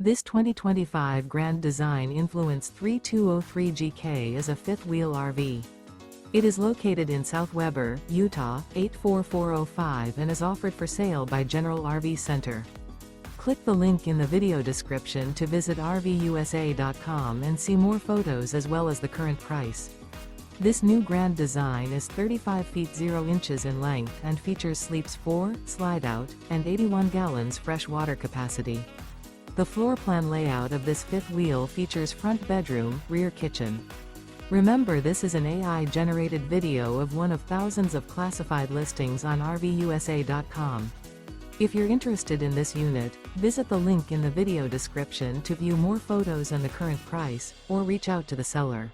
This 2025 Grand Design Influence 3203GK is a fifth-wheel RV. It is located in South Weber, Utah, 84405 and is offered for sale by General RV Center. Click the link in the video description to visit RVUSA.com and see more photos as well as the current price. This new Grand Design is 35 feet 0 inches in length and features sleeps 4, slide-out, and 81 gallons fresh water capacity. The floor plan layout of this fifth wheel features front bedroom, rear kitchen. Remember, this is an AI-generated video of one of thousands of classified listings on RVUSA.com. If you're interested in this unit, visit the link in the video description to view more photos and the current price, or reach out to the seller.